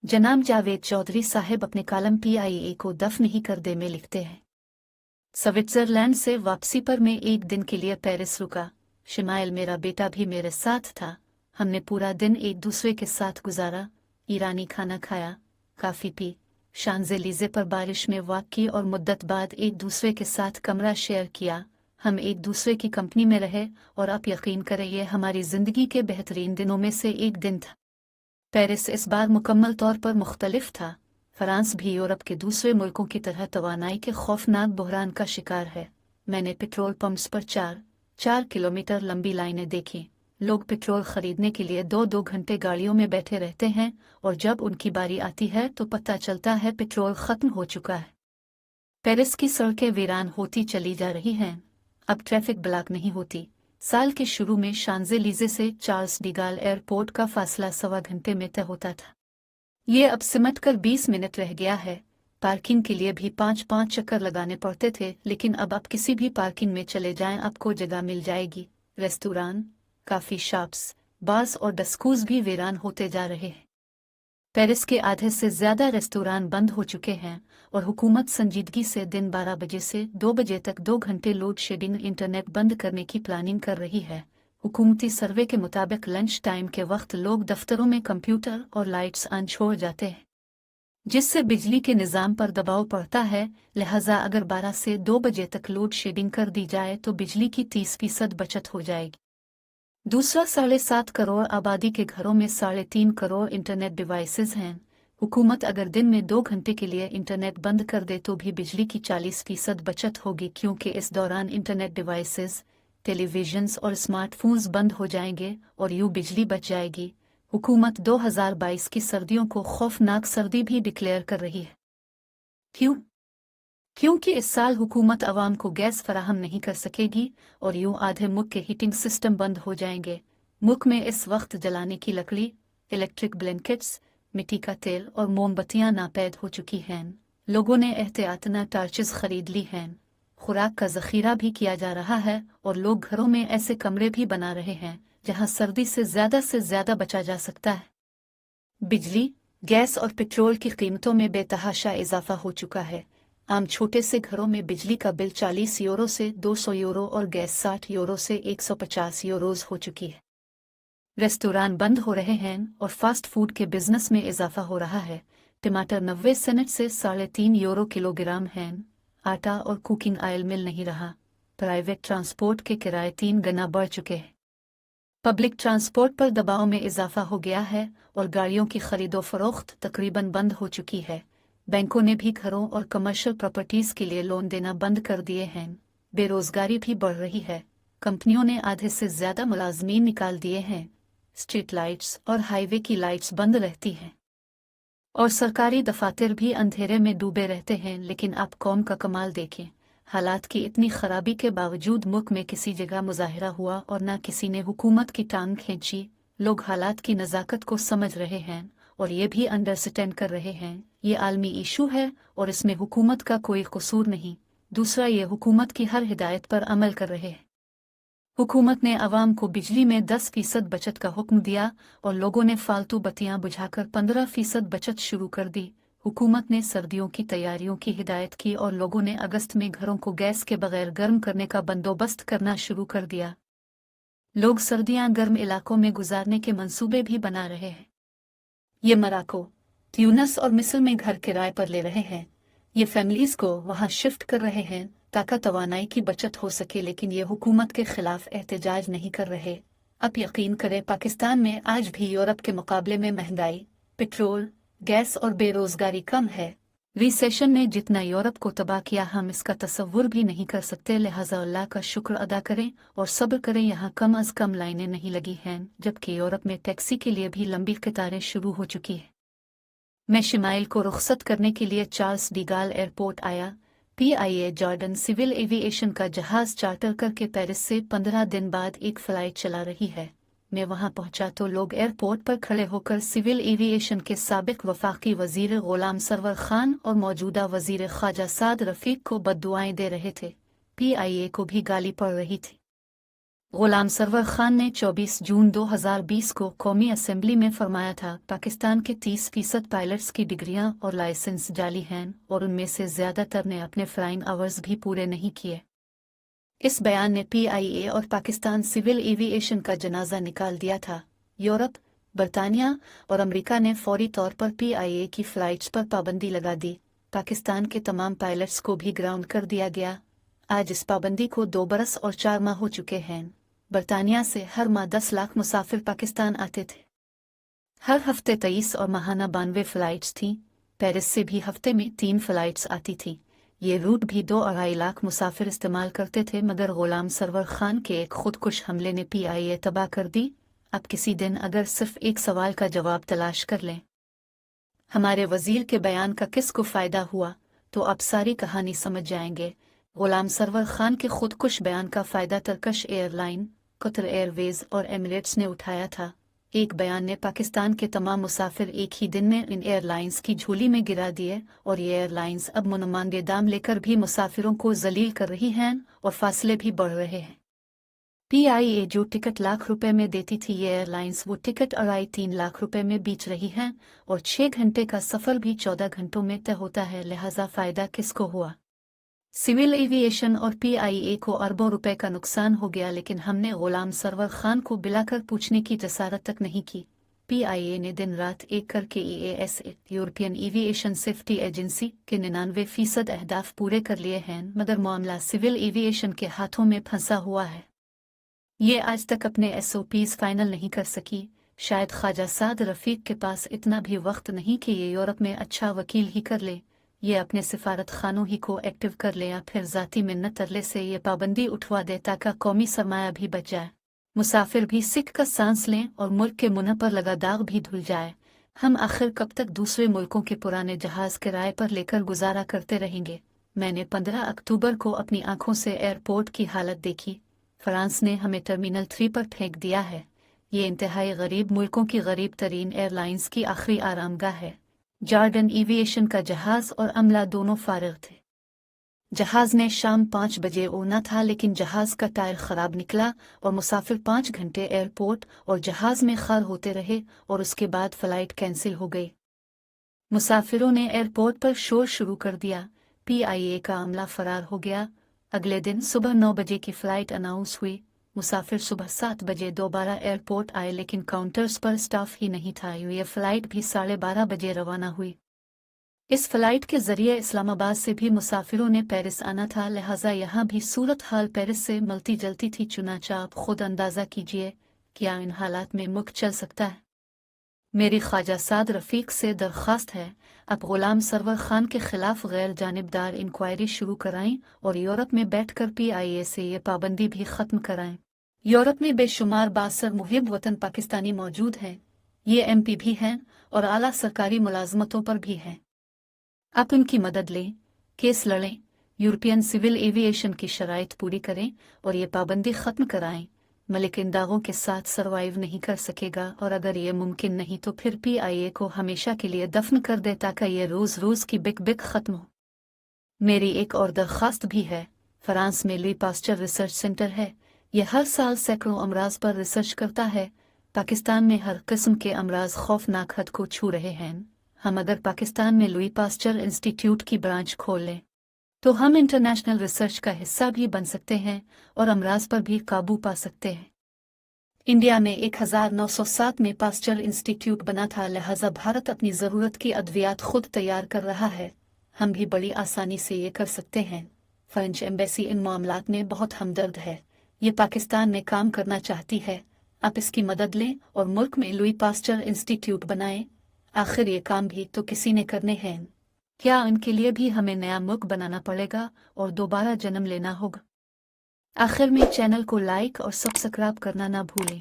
जनाब जावेद चौधरी साहब अपने कालम PIA को दफ नहीं कर दे में लिखते हैं, स्विट्जरलैंड से वापसी पर मैं एक दिन के लिए पेरिस रुका। शिमाइल मेरा बेटा भी मेरे साथ था। हमने पूरा दिन एक दूसरे के साथ गुजारा, ईरानी खाना खाया, काफ़ी पी, शांज़ेलीज़े पर बारिश में वॉक की और मुद्दत बाद एक दूसरे के साथ कमरा शेयर किया। हम एक दूसरे की कंपनी में रहे और आप यकीन करें ये हमारी ज़िंदगी के बेहतरीन दिनों में से एक दिन था। पेरिस इस बार मुकम्मल तौर पर मुख्तलिफ था। फ्रांस भी यूरोप के दूसरे मुल्कों की तरह तवानाई के खौफनाक बहरान का शिकार है। मैंने पेट्रोल पंप्स पर 4 किलोमीटर लंबी लाइनें देखी। लोग पेट्रोल खरीदने के लिए 2-2 घंटे गाड़ियों में बैठे रहते हैं और जब उनकी बारी आती है तो पता चलता है पेट्रोल ख़त्म हो चुका है। पेरिस की सड़कें वीरान होती चली जा रही हैं। अब ट्रैफिक ब्लॉक नहीं होती। साल के शुरू में शांज़ेलीज़े से चार्ल्स डिगाल एयरपोर्ट का फासला 1.25 घंटे में तय होता था। ये अब सिमट कर 20 मिनट रह गया है। पार्किंग के लिए भी 5-5 चक्कर लगाने पड़ते थे, लेकिन अब आप किसी भी पार्किंग में चले जाएं आपको जगह मिल जाएगी। रेस्टोरेंट, काफ़ी शॉप्स, बार्स और डिस्कोज भी वीरान होते जा रहे हैं। पेरिस के आधे से ज़्यादा रेस्टोरेंट बंद हो चुके हैं और हुकूमत संजीदगी से दिन 12 बजे से 2 बजे तक 2 घंटे लोड शेडिंग इंटरनेट बंद करने की प्लानिंग कर रही है। हुकूमती सर्वे के मुताबिक लंच टाइम के वक्त लोग दफ्तरों में कंप्यूटर और लाइट्स ऑन छोड़ जाते हैं, जिससे बिजली के निज़ाम पर दबाव पड़ता है। लिहाजा अगर 12 से 2 बजे तक लोड शेडिंग कर दी जाए तो बिजली की 30% बचत हो जाएगी। दूसरा 7.5 करोड़ आबादी के घरों में 3.5 करोड़ इंटरनेट डिवाइसेस हैं। हुकूमत अगर दिन में 2 घंटे के लिए इंटरनेट बंद कर दे तो भी बिजली की 40% बचत होगी, क्योंकि इस दौरान इंटरनेट डिवाइसेस, टेलीविजन्स और स्मार्टफोन्स बंद हो जाएंगे और यूं बिजली बच जाएगी। हुकूमत 2022 की सर्दियों को खौफनाक सर्दी भी डिक्लेयर कर रही है। क्यों? क्योंकि इस साल हुकूमत अवाम को गैस फराहम नहीं कर सकेगी और यूं आधे मुल्क के हीटिंग सिस्टम बंद हो जाएंगे। मुल्क में इस वक्त जलाने की लकड़ी, इलेक्ट्रिक ब्लैंकेट्स, मिट्टी का तेल और मोमबत्तियां नापैद हो चुकी हैं। लोगों ने एहतियातन टार्चेस खरीद ली हैं। खुराक का ज़ख़ीरा भी किया जा रहा है और लोग घरों में ऐसे कमरे भी बना रहे हैं जहां सर्दी से ज़्यादा बचा जा सकता है। बिजली, गैस और पेट्रोल की कीमतों में बेतहाशा इजाफा हो चुका है। आम छोटे से घरों में बिजली का बिल 40 यूरो से 200 यूरो और गैस 60 यूरो से 150 यूरोज़ हो चुकी है। रेस्टोरेंट बंद हो रहे हैं और फास्ट फूड के बिजनेस में इजाफा हो रहा है। टमाटर 90 सेंट से 3.5 यूरो किलोग्राम हैं। आटा और कुकिंग ऑयल मिल नहीं रहा। प्राइवेट ट्रांसपोर्ट के किराए 3 गुना बढ़ चुके हैं। पब्लिक ट्रांसपोर्ट पर दबाव में इजाफा हो गया है और गाड़ियों की खरीदो फरोख्त तकरीबन बंद हो चुकी है। बैंकों ने भी घरों और कमर्शियल प्रॉपर्टीज के लिए लोन देना बंद कर दिए हैं। बेरोजगारी भी बढ़ रही है। कंपनियों ने आधे से ज़्यादा मुलाजमीन निकाल दिए हैं। स्ट्रीट लाइट्स और हाईवे की लाइट्स बंद रहती हैं और सरकारी दफातर भी अंधेरे में डूबे रहते हैं। लेकिन आप कौम का कमाल देखें, हालात की इतनी खराबी के बावजूद मुल्क में किसी जगह मुजाहिरा हुआ और न किसी ने हुकूमत की टांग खींची। लोग हालात की नज़ाकत को समझ रहे हैं और ये भी अंडरस्टैंड कर रहे हैं ये आलमी इशू है और इसमें हुकूमत का कोई कसूर नहीं। दूसरा, ये हुकूमत की हर हिदायत पर अमल कर रहे हैं। हुकूमत ने अवाम को बिजली में 10% बचत का हुक्म दिया और लोगों ने फालतू बत्तियां बुझाकर 15% बचत शुरू कर दी। हुकूमत ने सर्दियों की तैयारियों की हिदायत की और लोगों ने अगस्त में घरों को गैस के बगैर गर्म करने का बंदोबस्त करना शुरू कर दिया। लोग सर्दियां गर्म इलाकों में गुजारने के मंसूबे भी बना रहे हैं। ये मोरक्को, ट्यूनिस और मिस्र में घर किराए पर ले रहे हैं। ये फैमिलीज को वहां शिफ्ट कर रहे हैं ताकि तवानाई की बचत हो सके, लेकिन ये हुकूमत के खिलाफ एहतजाज नहीं कर रहे। अब यकीन करें, पाकिस्तान में आज भी यूरोप के मुकाबले में महंगाई, पेट्रोल, गैस और बेरोजगारी कम है। रिसेशन ने जितना यूरोप को तबाह किया हम इसका तसव्वुर भी नहीं कर सकते। लिहाजा अल्लाह का शुक्र अदा करें और सब्र करें। यहाँ कम अज़ कम लाइनें नहीं लगी हैं, जबकि यूरोप में टैक्सी के लिए भी लंबी कतारें शुरू हो चुकी हैं। मैं शिमाइल को रुखसत करने के लिए चार्ल्स डिगाल एयरपोर्ट आया। PIA जॉर्डन सिविल एविएशन का जहाज़ चार्टर करके पेरिस से 15 दिन बाद एक फ़्लाइट चला रही है। मैं वहां पहुंचा तो लोग एयरपोर्ट पर खड़े होकर सिविल एविएशन के साबिक वफाकी वजीर गुलाम सरवर खान और मौजूदा वजीर ख्वाजा साद रफीक को बद्दुआएं दे रहे थे। PIA को भी गाली पड़ रही थी। गुलाम सरवर खान ने 24 जून 2020 को कौमी असेंबली में फरमाया था, पाकिस्तान के 30% पायलट्स की डिग्रियां और लाइसेंस जाली हैं और उनमें से ज़्यादातर ने अपने फ्लाइंग आवर्स भी पूरे नहीं किए। इस बयान ने PIA और पाकिस्तान सिविल एविएशन का जनाजा निकाल दिया था। यूरोप, बरतानिया और अमेरिका ने फौरी तौर पर PIA की फ़्लाइट्स पर पाबंदी लगा दी। पाकिस्तान के तमाम पायलट्स को भी ग्राउंड कर दिया गया। आज इस पाबंदी को 2 बरस और 4 माह हो चुके हैं। बरतानिया से हर माह 10 लाख मुसाफिर पाकिस्तान आते थे। हर हफ्ते 23 और माहाना 92 फ़्लाइट्स थीं। पेरिस से भी हफ्ते में 3 फ़्लाइट्स आती थीं। ये रूट भी 2-2.5 लाख मुसाफिर इस्तेमाल करते थे, मगर गुलाम सरवर खान के एक खुदकुश हमले ने PIA तबाह कर दी। अब किसी दिन अगर सिर्फ एक सवाल का जवाब तलाश कर लें, हमारे वजीर के बयान का किसको फ़ायदा हुआ, तो आप सारी कहानी समझ जाएंगे। गुलाम सरवर खान के खुदकुश बयान का फ़ायदा टर्किश एयरलाइन, कतर एयरवेज और एमिरेट्स ने उठाया था। एक बयान ने पाकिस्तान के तमाम मुसाफिर एक ही दिन में इन एयरलाइंस की झोली में गिरा दिए और ये एयरलाइंस अब मनमांगे दाम लेकर भी मुसाफिरों को जलील कर रही हैं और फासले भी बढ़ रहे हैं। PIA जो टिकट लाख रुपए में देती थी, ये एयरलाइंस वो टिकट 2.5-3 लाख रुपए में बेच रही हैं और 6 घंटे का सफ़र भी 14 घंटों में तय होता है। लिहाजा फ़ायदा किसको हुआ? सिविल एविएशन और PIA को अरबों रुपए का नुकसान हो गया, लेकिन हमने गुलाम सरवर खान को बुलाकर पूछने की जसारत तक नहीं की। PIA ने दिन रात एक करके EASA European aviation safety agency के 99% अहदाफ पूरे कर लिए हैं, मगर मामला सिविल एविएशन के हाथों में फंसा हुआ है। ये आज तक अपने SOPs फाइनल नहीं कर सकी। शायद ख्वाजा साद रफ़ीक के पास इतना भी वक्त नहीं कि ये यूरोप में अच्छा वकील ही कर ले, ये अपने सिफारत खानों ही को एक्टिव कर ले या फिर ज़ाती मिन्नत तरले से ये पाबंदी उठवा दे ताकि कौमी सरमाया भी बच जाए, मुसाफिर भी सिक का सांस लें और मुल्क के मुंह पर लगा दाग भी धुल जाए। हम आखिर कब तक दूसरे मुल्कों के पुराने जहाज़ किराए पर लेकर गुजारा करते रहेंगे? मैंने 15 अक्टूबर को अपनी आंखों से एयरपोर्ट की हालत देखी। फ्रांस ने हमें टर्मिनल 3 पर फेंक दिया है। ये इंतहाई गरीब मुल्कों की गरीब तरीन एयरलाइंस की आखिरी आरामगाह है। जॉर्डन एविएशन का जहाज़ और अमला दोनों फारिग थे। जहाज़ ने शाम 5 बजे उड़ना था, लेकिन जहाज़ का टायर ख़राब निकला और मुसाफिर 5 घंटे एयरपोर्ट और जहाज़ में खार होते रहे और उसके बाद फ़्लाइट कैंसिल हो गई। मुसाफिरों ने एयरपोर्ट पर शोर शुरू कर दिया। PIA का अमला फरार हो गया। अगले दिन सुबह 9 बजे की फ़्लाइट अनाउंस हुई। मुसाफिर सुबह 7 बजे दोबारा एयरपोर्ट आए, लेकिन काउंटर्स पर स्टाफ ही नहीं था। ये फ़्लाइट भी 12:30 बजे रवाना हुई। इस फ़्लाइट के ज़रिए इस्लामाबाद से भी मुसाफिरों ने पेरिस आना था, लिहाजा यहाँ भी सूरत हाल पेरिस से मिलती जलती थी। चुनांचे आप खुद अंदाज़ा कीजिए, क्या इन हालात में मुल्क चल सकता है? मेरी ख्वाजा साद रफ़ीक से दरख्वास्त है, आप गुलाम सरवर खान के खिलाफ गैर जानिबदार इंक्वायरी शुरू कराएं और यूरोप में बैठकर PIA से ये पाबंदी भी ख़त्म कराएं। यूरोप में बेशुमार बासर मुहिब वतन पाकिस्तानी मौजूद हैं। ये MP भी हैं और आला सरकारी मुलाजमतों पर भी हैं। आप उनकी मदद लें, केस लड़ें, यूरोपियन सिविल एविएशन की शराइत पूरी करें और ये पाबंदी ख़त्म कराएं। मलिक इन दागों के साथ सरवाइव नहीं कर सकेगा, और अगर ये मुमकिन नहीं तो फिर PIA को हमेशा के लिए दफन कर दे ताकि ये रोज़ रोज़ की बिक बिक ख़त्म हो। मेरी एक और दरख्वास्त भी है। फ्रांस में लुई पास्चर रिसर्च सेंटर है। यह हर साल सैकड़ों अमराज पर रिसर्च करता है। पाकिस्तान में हर किस्म के अमराज खौफनाक हद को छू रहे हैं। हम अगर पाकिस्तान में लुई पास्चर इंस्टीट्यूट की ब्रांच खोल लें तो हम इंटरनेशनल रिसर्च का हिस्सा भी बन सकते हैं और अमराज पर भी काबू पा सकते हैं। इंडिया में 1907 में पास्चर इंस्टीट्यूट बना था, लिहाजा भारत अपनी ज़रूरत की अद्वियात खुद तैयार कर रहा है। हम भी बड़ी आसानी से ये कर सकते हैं। फ्रेंच एम्बेसी इन मामलात में बहुत हमदर्द है। ये पाकिस्तान में काम करना चाहती है। आप इसकी मदद लें और मुल्क में लुई पास्चर इंस्टीट्यूट बनाएं। आखिर ये काम भी तो किसी ने करने हैं। क्या इनके लिए भी हमें नया मुल्क बनाना पड़ेगा और दोबारा जन्म लेना होगा? आखिर में चैनल को लाइक और सब्सक्राइब करना ना भूलें।